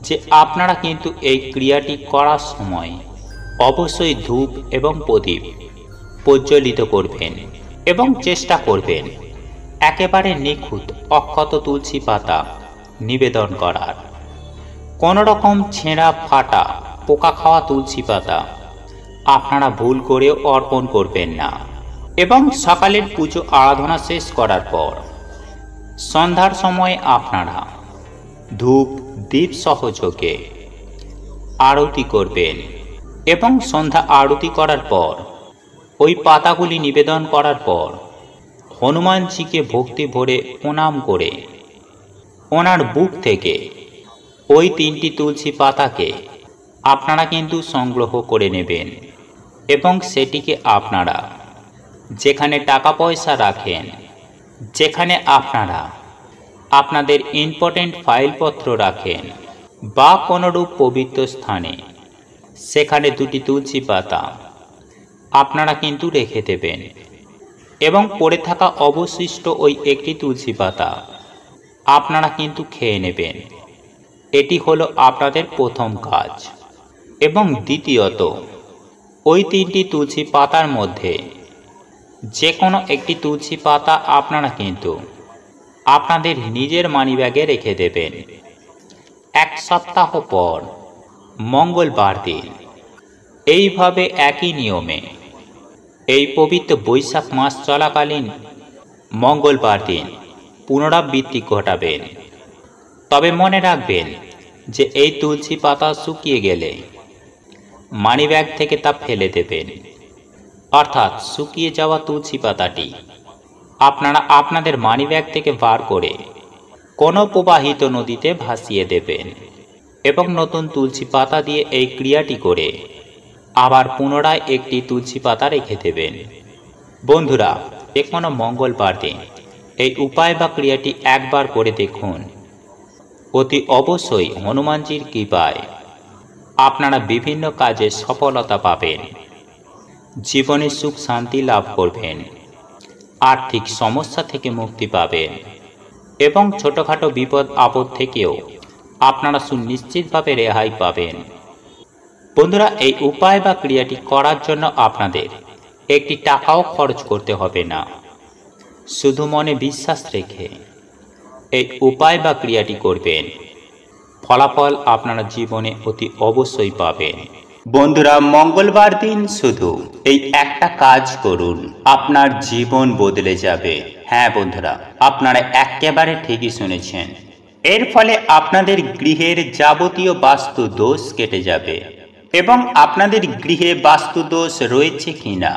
যে আপনারা কিন্তু এই ক্রিয়াটি করার সময় অবশ্যই ধূপ এবং প্রদীপ প্রজ্বলিত করবেন এবং চেষ্টা করবেন একেবারে নিখুঁত অক্ষত তুলসী পাতা নিবেদন করার। কোনো রকম ছেঁড়া ফাটা পোকা খাওয়া তুলসী পাতা আপনারা ভুল করেও অর্পণ করবেন না। এবং সকালের পুজো আরাধনা শেষ করার পর সন্ধ্যার সময় আপনারা ধূপ দীপ সহযোগে আরতি করবেন এবং সন্ধ্যা আরতি করার পর ওই পাতাগুলি নিবেদন করার পর হনুমানজিকে ভক্তি ভরে প্রণাম করে ওনার বুক থেকে ওই 3টি তুলসী পাতাকে আপনারা কিন্তু সংগ্রহ করে নেবেন এবং সেটিকে আপনারা যেখানে টাকা পয়সা রাখেন, যেখানে আপনারা আপনাদের ইম্পর্টেন্ট ফাইলপত্র রাখেন বা কোনোরূপ পবিত্র স্থানে, সেখানে 2টি তুলসী পাতা আপনারা কিন্তু রেখে দেবেন এবং পড়ে থাকা অবশিষ্ট ওই 1টি তুলসী পাতা আপনারা কিন্তু খেয়ে নেবেন। এটি হলো আপনাদের প্রথম কাজ। এবং দ্বিতীয়ত, ওই 3টি তুলসী পাতার মধ্যে যে কোনো একটি তুলসী পাতা আপনারা কিন্তু আপনাদের নিজের মানিব্যাগে রেখে দেবেন। 1 সপ্তাহ পর মঙ্গলবার দিন এইভাবে একই নিয়মে এই পবিত্র বৈশাখ মাস চলাকালীন মঙ্গলবার দিন পুনরাবৃত্তি ঘটাবেন। তবে মনে রাখবেন যে এই তুলসী পাতা শুকিয়ে গেলে মানিব্যাগ থেকে তা ফেলে দেবেন, অর্থাৎ শুকিয়ে যাওয়া তুলসী পাতাটি আপনারা আপনাদের মানিব্যাগ থেকে বার করে কোনো প্রবাহিত নদীতে ভাসিয়ে দেবেন এবং নতুন তুলসী পাতা দিয়ে এই ক্রিয়াটি করে আবার পুনরায় একটি তুলসী পাতা রেখে দেবেন। বন্ধুরা, যে কোনো মঙ্গলবার দিন এই উপায় বা ক্রিয়াটি একবার করে দেখুন। অতি অবশ্যই হনুমানজির কৃপায় আপনারা বিভিন্ন কাজে সফলতা পাবেন, জীবনে সুখ শান্তি লাভ করবেন, আর্থিক সমস্যা থেকে মুক্তি পাবেন এবং ছোটোখাটো বিপদ আপদ থেকেও আপনারা সুনিশ্চিতভাবে রেহাই পাবেন। বন্ধুরা, এই উপায় বা ক্রিয়াটি করার জন্য আপনাদের একটি টাকাও খরচ করতে হবে না। শুধু মনে বিশ্বাস রেখে এই উপায় বা ক্রিয়াটি করবেন, ফলাফল আপনারা জীবনে অতি অবশ্যই পাবেন। বন্ধুরা, মঙ্গলবার দিন শুধু এই একটা কাজ করুন, আপনার জীবন বদলে যাবে। হ্যাঁ বন্ধুরা, আপনারা একেবারে ঠিকই শুনেছেন। এর ফলে আপনাদের গৃহের যাবতীয় বাস্তু দোষ কেটে যাবে এবং আপনাদের গৃহে বাস্তু দোষ রয়েছে কিনা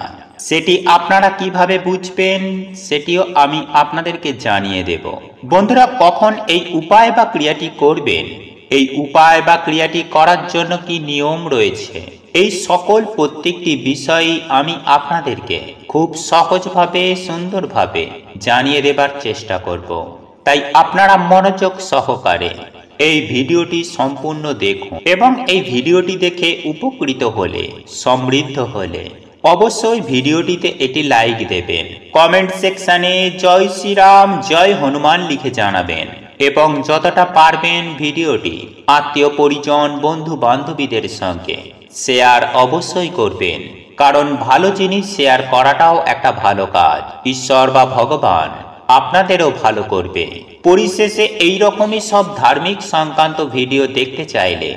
সেটি আপনারা কিভাবে বুঝবেন সেটিও আমি আপনাদেরকে জানিয়ে দেব। বন্ধুরা, কখন এই উপায় বা ক্রিয়াটি করবেন, এই উপায় বা ক্রিয়াটি করার জন্য কি নিয়ম রয়েছে, এই সকল প্রত্যেকটি বিষয়ই আমি আপনাদেরকে খুব সহজভাবে সুন্দরভাবে জানিয়ে দেবার চেষ্টা করব। তাই আপনারা মনোযোগ সহকারে এই ভিডিওটি সম্পূর্ণ দেখুন এবং এই ভিডিওটি দেখে উপকৃত হলে, সমৃদ্ধ হলে অবশ্যই ভিডিওটিতে একটি লাইক দেবেন, কমেন্ট সেকশনে জয় শ্রীরাম জয় হনুমান লিখে জানাবেন এবং যতটা পারবেন ভিডিওটি আত্মীয় পরিজন বন্ধু বান্ধবীদের সঙ্গে শেয়ার অবশ্যই করবেন, কারণ ভালো জিনিস শেয়ার করাটাও একটা ভালো কাজ। ঈশ্বর বা ভগবান আপনাদেরও ভালো করবে। পরিশেষে এই রকমই সব ধার্মিক সংক্রান্ত ভিডিও দেখতে চাইলে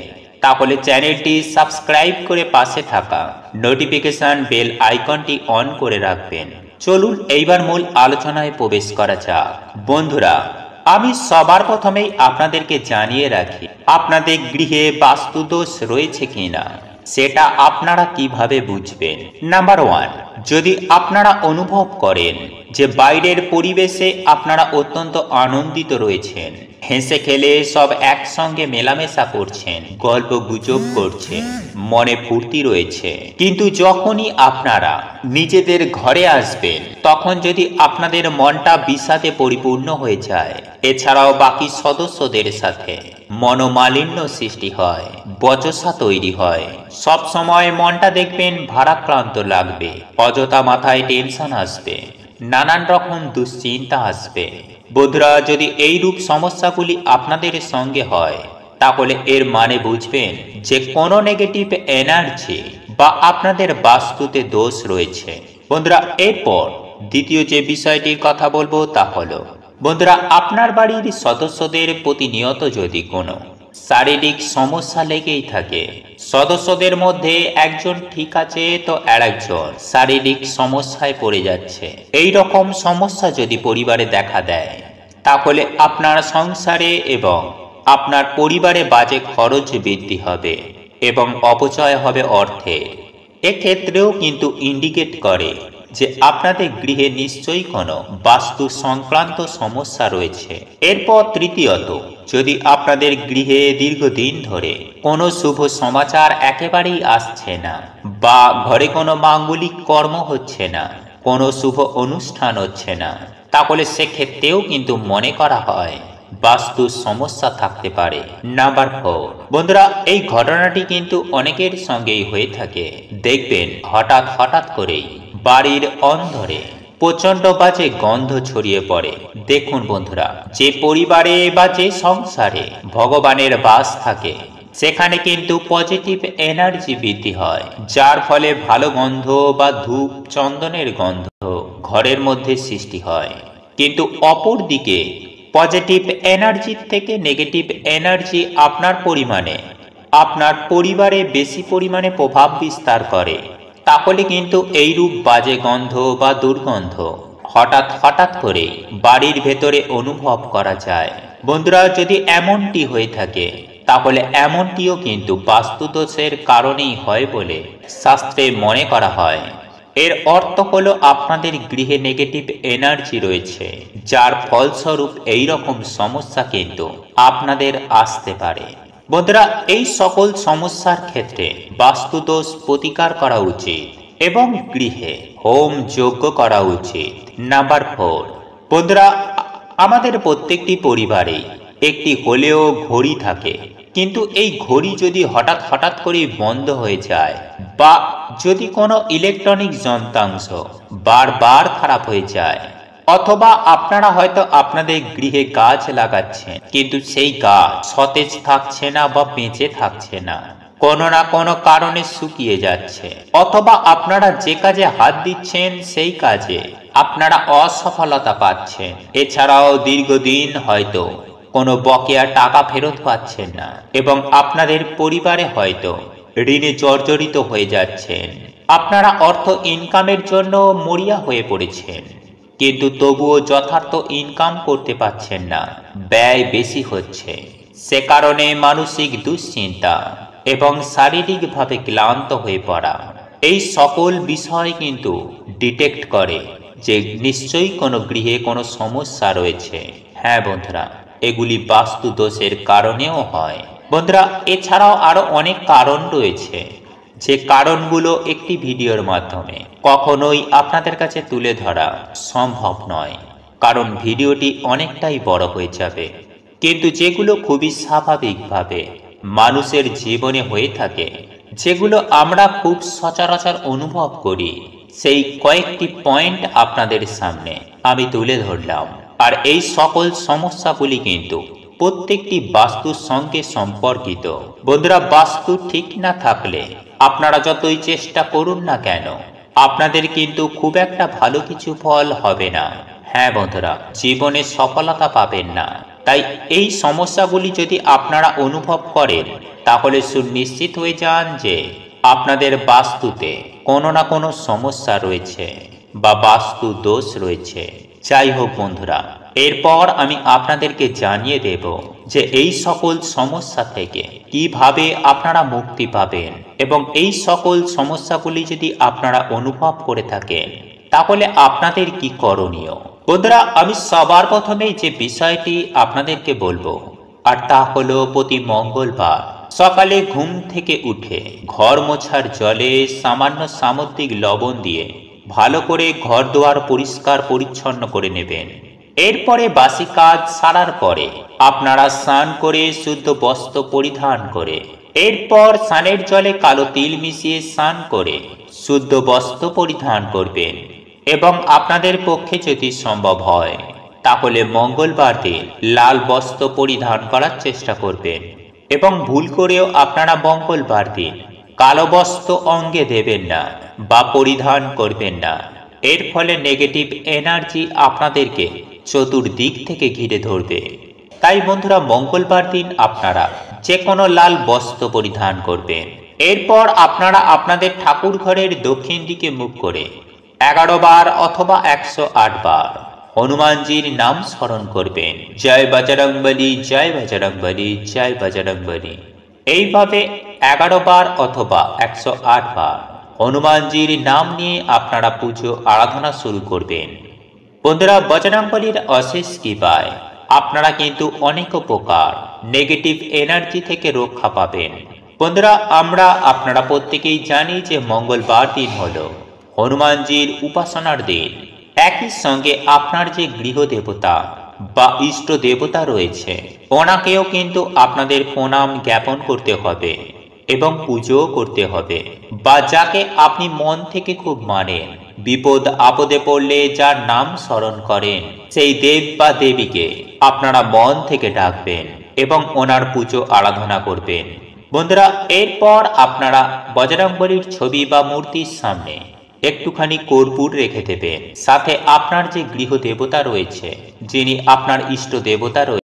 তাহলে চ্যানেলটি সাবস্ক্রাইব করে পাশে থাকা নোটিফিকেশন বেল আইকনটি অন করে রাখবেন। চলুন এইবার মূল আলোচনায় প্রবেশ করা যাক। বন্ধুরা, আমি সবার প্রথমেই আপনাদেরকে জানিয়ে রাখি, আপনাদের গৃহে বাস্তুদোষ রয়েছে কিনা সেটা আপনারা কিভাবে বুঝবেন। নাম্বার 1, যদি আপনারা অনুভব করেন যে বাইরের পরিবেশে আপনারা অত্যন্ত আনন্দিত রয়েছেন, হেসে খেলে সব একসঙ্গে মেলামেশা করছেন, গল্প গুজব করছেন, মনে ফুর্তি রয়েছে। কিন্তু যখনই আপনারা নিজেদের ঘরে আসবেন, তখন যদি আপনাদের মনটা বিষাদে পরিপূর্ণ হয়ে যায়, এছাড়াও বাকি সদস্যদের সাথে মনোমালিন্য সৃষ্টি হয়, বচসা তৈরি হয়, সব সময় মনটা দেখবেন ভারাক্রান্ত লাগবে, অযথা মাথায় টেনশন আসবে, নানান রকম দুশ্চিন্তা আসবে। বন্ধুরা, যদি এইরূপ সমস্যাগুলি আপনাদের সঙ্গে হয়, তাহলে এর মানে বুঝবেন যে কোনো নেগেটিভ এনার্জি বা আপনাদের বাস্তুতে দোষ রয়েছে। বন্ধুরা, এরপর দ্বিতীয় যে বিষয়টির কথা বলবো তা হলো, বন্ধুরা, আপনার বাড়ির সদস্যদের প্রতিনিয়ত যদি কোনো শারীরিক সমস্যা লেগেই থাকে, সদস্যদের মধ্যে একজন ঠিক আছে তো আরেকজন শারীরিক সমস্যায় পড়ে যাচ্ছে, এই রকম সমস্যা যদি পরিবারে দেখা দেয়, তাহলে আপনার সংসারে এবং আপনার পরিবারে বাজে খরচ বৃদ্ধি হবে এবং অপচয় হবে অর্থের। এক্ষেত্রেও কিন্তু ইন্ডিকেট করে যে আপনাদের গৃহে নিশ্চয়ই কোনো বাস্তু সংক্রান্ত সমস্যা রয়েছে। এরপর তৃতীয়ত, যদি আপনাদের গৃহে দীর্ঘদিন ধরে কোনো শুভ সমাচার একেবারেই আসছে না, বা ঘরে কোনো মাঙ্গলিক কর্ম হচ্ছে না, কোনো শুভ অনুষ্ঠান হচ্ছে না, তাহলে সেক্ষেত্রেও কিন্তু মনে করা হয় বাস্তু সমস্যা থাকতে পারে। নাম্বার 4, বন্ধুরা, এই ঘটনাটি কিন্তু অনেকের সঙ্গেই হয়ে থাকে। দেখবেন হঠাৎ করেই বাড়ির অন্দরে প্রচন্ড বাজে গন্ধ ছড়িয়ে পড়ে। দেখুন বন্ধুরা, যে পরিবারে বা যে সংসারে ভগবানের বাস থাকে, সেখানে কিন্তু পজিটিভ এনার্জি বৃদ্ধি হয়, যার ফলে ভালো গন্ধ বা ধূপ চন্দনের গন্ধ ঘরের মধ্যে সৃষ্টি হয়। কিন্তু অপর দিকে পজিটিভ এনার্জির থেকে নেগেটিভ এনার্জি আপনার পরিবারে বেশি পরিমাণে প্রভাব বিস্তার করে, তাহলে কিন্তু এইরূপ বাজে গন্ধ বা দুর্গন্ধ হঠাৎ করে বাড়ির ভেতরে অনুভব করা যায়। বন্ধুরা, যদি এমনটি হয়ে থাকে, তাহলে এমনটিও কিন্তু বাস্তুদোষের কারণেই হয় বলে শাস্ত্রে মনে করা হয়। এর অর্থ হলো আপনাদের গৃহে নেগেটিভ এনার্জি রয়েছে, যার ফলস্বরূপ এই রকম সমস্যা কিন্তু আপনাদের আসতে পারে। বন্ধুরা, এই সকল সমস্যার ক্ষেত্রে বাস্তুদোষ প্রতিকার করা উচিত এবং গৃহে হোম যজ্ঞ করা উচিত। নাম্বার 4, বন্ধুরা, আমাদের প্রত্যেকটি পরিবারে একটি হলেও ঘড়ি থাকে, কিন্তু এই ঘড়ি যদি হঠাৎ করে বন্ধ হয়ে যায়, বা যদি কোনো ইলেকট্রনিক যন্ত্রাংশ বারবার খারাপ হয়ে যায়, অথবা আপনারা হয়তো আপনাদের গৃহে গাছ লাগাচ্ছেন, কিন্তু সেই গাছ সতেজ থাকছে না বা বেঁচে থাকছে না, কোনো না কোনো কারণে শুকিয়ে যাচ্ছে, অথবা আপনারা যে কাজে হাত দিচ্ছেন সেই কাজে আপনারা অসফলতা পাচ্ছেন, এছাড়াও দীর্ঘদিন হয়তো কোনো বকেয়া টাকা ফেরত পাচ্ছেন না, এবং আপনাদের পরিবারে হয়তো ঋণে জর্জরিত হয়ে যাচ্ছেন, আপনারা অর্থ ইনকামের জন্য মরিয়া হয়ে পড়েছেন, কিন্তু তবুও যথার্থ ইনকাম করতে পারছেন না, ব্যয় বেশি হচ্ছে, সে কারণে মানসিক দুশ্চিন্তা এবং শারীরিকভাবে ক্লান্ত হয়ে পড়া, এই সকল বিষয় কিন্তু ডিটেক্ট করে যে নিশ্চয়ই কোনো গৃহে কোনো সমস্যা রয়েছে। হ্যাঁ বন্ধুরা, এগুলি বাস্তু দোষের কারণেও হয়। বন্ধুরা, এছাড়াও আরো অনেক কারণ রয়েছে, যে কারণগুলো একটি ভিডিওর মাধ্যমে কখনোই আপনাদের কাছে তুলে ধরা সম্ভব নয়, কারণ ভিডিওটি অনেকটাই বড় হয়ে যাবে। কিন্তু যেগুলো খুবই স্বাভাবিকভাবে মানুষের জীবনে হয়ে থাকে, যেগুলো আমরা খুব সচরাচর অনুভব করি, সেই কয়েকটি পয়েন্ট আপনাদের সামনে আমি তুলে ধরলাম। আর এই সকল সমস্যাগুলি কিন্তু প্রত্যেকটি বাস্তুর সঙ্গে সম্পর্কিত। বন্ধুরা, বাস্তু ঠিক না থাকলে আপনারা যতই চেষ্টা করুন না কেন, আপনাদের কিন্তু খুব একটা ভালো কিছু ফল হবে না। হ্যাঁ বন্ধুরা, জীবনে সফলতা পাবেন না। তাই এই সমস্যাগুলি যদি আপনারা অনুভব করেন, তাহলে সুনিশ্চিত হয়ে যান যে আপনাদের বাস্তুতে কোনো না কোনো সমস্যা রয়েছে বা বাস্তু দোষ রয়েছে। যাই হোক বন্ধুরা, এরপর আমি আপনাদেরকে জানিয়ে দেব যে এই সকল সমস্যা থেকে কিভাবে আপনারা মুক্তি পাবেন, এবং এই সকল সমস্যাগুলি যদি আপনারা অনুভব করে থাকেন, তাহলে আপনাদের কি করণীয়? বন্ধুরা, আমি সবার প্রথমেই যে বিষয়টি আপনাদেরকে বলবো, আর তা হলো প্রতি মঙ্গলবার সকালে ঘুম থেকে উঠে ঘর মোছার জলে সামান্য সামুদ্রিক লবণ দিয়ে ভালো করে ঘর দুয়ার পরিষ্কার পরিচ্ছন্ন করে নেবেন। এরপরে বাসি কাজ সারার পরে আপনারা স্নান করে শুদ্ধ বস্ত্র পরিধান করে, এরপর স্নানের জলে কালো তিল মিশিয়ে স্নান করে শুদ্ধ বস্ত্র পরিধান করবেন। এবং আপনাদের পক্ষে যদি সম্ভব হয় তাহলে মঙ্গলবার দিন লাল বস্ত্র পরিধান করার চেষ্টা করবেন। এবং ভুল করেও আপনারা মঙ্গলবার দিন কালো বস্ত্র অঙ্গে দেবেন না বা পরিধান করবেন না। এর ফলে নেগেটিভ এনার্জি আপনাদেরকে চতুর্দিক থেকে ঘিরে ধরবে। তাই বন্ধুরা, মঙ্গলবার দিন আপনারা যে কোনো লাল বস্ত্র পরিধান করবেন। এরপর আপনারা আপনাদের ঠাকুর ঘরের দক্ষিণ দিকে মুখ করে 11 বার অথবা 108 বার হনুমানজির নাম স্মরণ করবেন। জয় বজরংবলী, জয় বজরংবলী, জয় বজরংবলী। এইভাবে 11 বার অথবা 108 বার হনুমানজির নাম নিয়ে আপনারা পুজো আরাধনা শুরু করবেন। বন্ধুরা, বজরংবলীর অশেষ কৃপায় আপনারা কিন্তু অনেক উপকার, নেগেটিভ এনার্জি থেকে রক্ষা পাবেন। বন্ধুরা, আপনারা প্রত্যেকেই জানি যে মঙ্গলবার দিন হলো হনুমানজির উপাসনার দিন। একই সঙ্গে আপনার যে গৃহ দেবতা বা ইষ্ট দেবতা রয়েছে ওনাকেও কিন্তু আপনাদের প্রণাম জ্ঞাপন করতে হবে এবং পুজোও করতে হবে। বা যাকে আপনি মন থেকে খুব মানেন, বিপদ আপদে পড়লে যার নাম স্মরণ করেন, সেই দেব বা দেবীকে আপনারা মন থেকে ডাকবেন এবং ওনার পুজো আরাধনা করবেন। বন্ধুরা, এরপর আপনারা বজরংবলীর ছবি বা মূর্তির সামনে একটুখানি কর্পূর রেখে দেবেন। সাথে আপনার যে গৃহ দেবতা রয়েছে, যিনি আপনার ইষ্ট দেবতা রয়েছে